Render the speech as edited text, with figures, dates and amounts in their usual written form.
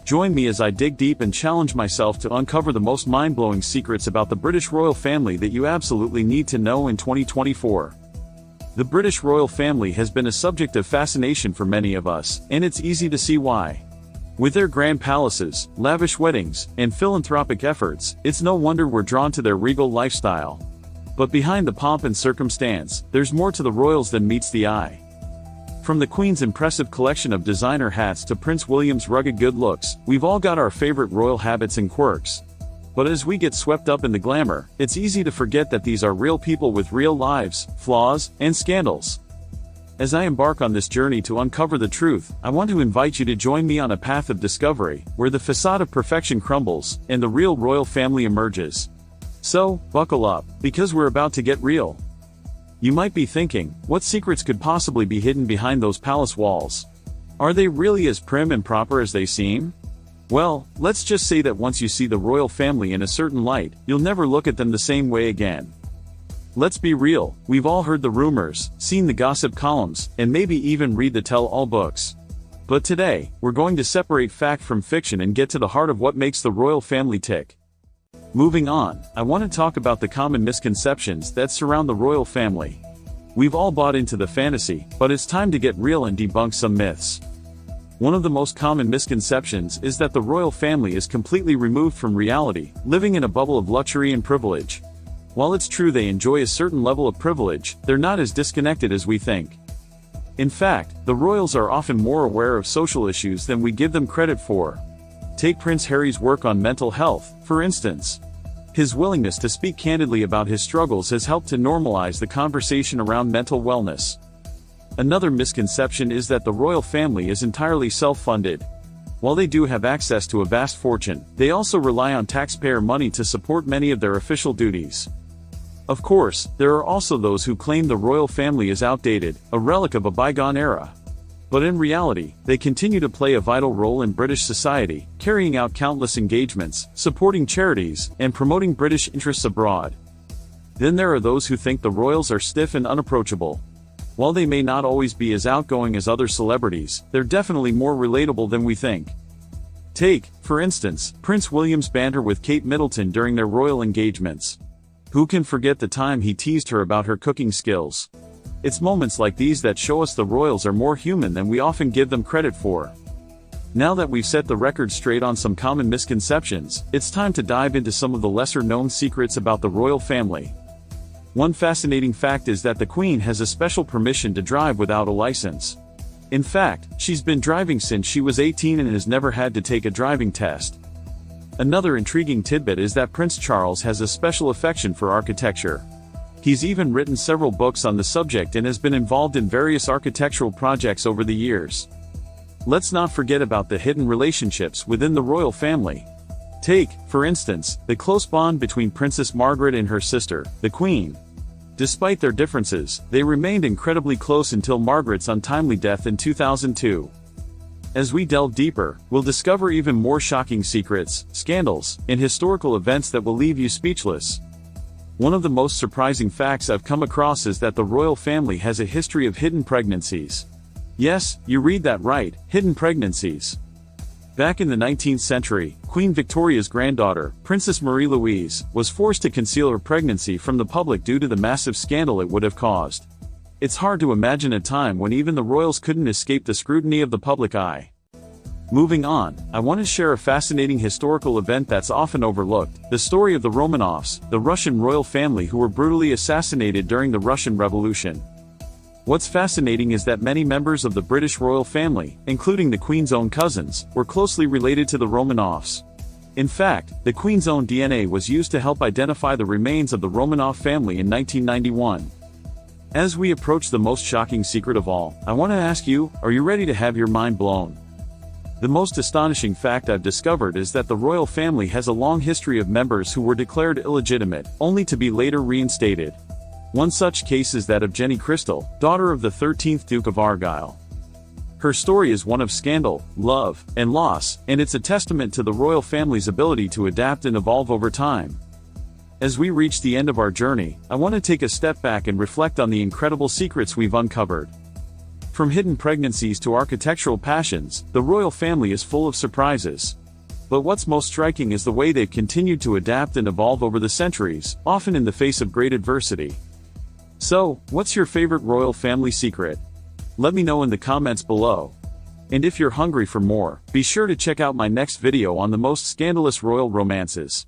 Join me as I dig deep and challenge myself to uncover the most mind-blowing secrets about the British royal family that you absolutely need to know in 2024. The British royal family has been a subject of fascination for many of us, and it's easy to see why. With their grand palaces, lavish weddings, and philanthropic efforts, it's no wonder we're drawn to their regal lifestyle. But behind the pomp and circumstance, there's more to the royals than meets the eye. From the Queen's impressive collection of designer hats to Prince William's rugged good looks, we've all got our favorite royal habits and quirks. But as we get swept up in the glamour, it's easy to forget that these are real people with real lives, flaws, and scandals. As I embark on this journey to uncover the truth, I want to invite you to join me on a path of discovery, where the facade of perfection crumbles, and the real royal family emerges. So, buckle up, because we're about to get real. You might be thinking, what secrets could possibly be hidden behind those palace walls? Are they really as prim and proper as they seem? Well, let's just say that once you see the royal family in a certain light, you'll never look at them the same way again. Let's be real, we've all heard the rumors, seen the gossip columns, and maybe even read the tell-all books. But today, we're going to separate fact from fiction and get to the heart of what makes the royal family tick. Moving on, I want to talk about the common misconceptions that surround the royal family. We've all bought into the fantasy, but it's time to get real and debunk some myths. One of the most common misconceptions is that the royal family is completely removed from reality, living in a bubble of luxury and privilege. While it's true they enjoy a certain level of privilege, they're not as disconnected as we think. In fact, the royals are often more aware of social issues than we give them credit for. Take Prince Harry's work on mental health, for instance. His willingness to speak candidly about his struggles has helped to normalize the conversation around mental wellness. Another misconception is that the royal family is entirely self-funded. While they do have access to a vast fortune, they also rely on taxpayer money to support many of their official duties. Of course, there are also those who claim the royal family is outdated, a relic of a bygone era. But in reality, they continue to play a vital role in British society, carrying out countless engagements, supporting charities, and promoting British interests abroad. Then there are those who think the royals are stiff and unapproachable. While they may not always be as outgoing as other celebrities, they're definitely more relatable than we think. Take, for instance, Prince William's banter with Kate Middleton during their royal engagements. Who can forget the time he teased her about her cooking skills? It's moments like these that show us the royals are more human than we often give them credit for. Now that we've set the record straight on some common misconceptions, it's time to dive into some of the lesser-known secrets about the royal family. One fascinating fact is that the Queen has a special permission to drive without a license. In fact, she's been driving since she was 18 and has never had to take a driving test. Another intriguing tidbit is that Prince Charles has a special affection for architecture. He's even written several books on the subject and has been involved in various architectural projects over the years. Let's not forget about the hidden relationships within the royal family. Take, for instance, the close bond between Princess Margaret and her sister, the Queen. Despite their differences, they remained incredibly close until Margaret's untimely death in 2002. As we delve deeper, we'll discover even more shocking secrets, scandals, and historical events that will leave you speechless. One of the most surprising facts I've come across is that the royal family has a history of hidden pregnancies. Yes, you read that right, hidden pregnancies. Back in the 19th century, Queen Victoria's granddaughter, Princess Marie-Louise, was forced to conceal her pregnancy from the public due to the massive scandal it would have caused. It's hard to imagine a time when even the royals couldn't escape the scrutiny of the public eye. Moving on, I want to share a fascinating historical event that's often overlooked, the story of the Romanovs, the Russian royal family who were brutally assassinated during the Russian Revolution. What's fascinating is that many members of the British royal family, including the Queen's own cousins, were closely related to the Romanovs. In fact, the Queen's own DNA was used to help identify the remains of the Romanov family in 1991. As we approach the most shocking secret of all, I want to ask you, are you ready to have your mind blown? The most astonishing fact I've discovered is that the royal family has a long history of members who were declared illegitimate, only to be later reinstated. One such case is that of Jenny Crystal, daughter of the 13th Duke of Argyll. Her story is one of scandal, love, and loss, and it's a testament to the royal family's ability to adapt and evolve over time. As we reach the end of our journey, I want to take a step back and reflect on the incredible secrets we've uncovered. From hidden pregnancies to architectural passions, the royal family is full of surprises. But what's most striking is the way they've continued to adapt and evolve over the centuries, often in the face of great adversity. So, what's your favorite royal family secret? Let me know in the comments below. And if you're hungry for more, be sure to check out my next video on the most scandalous royal romances.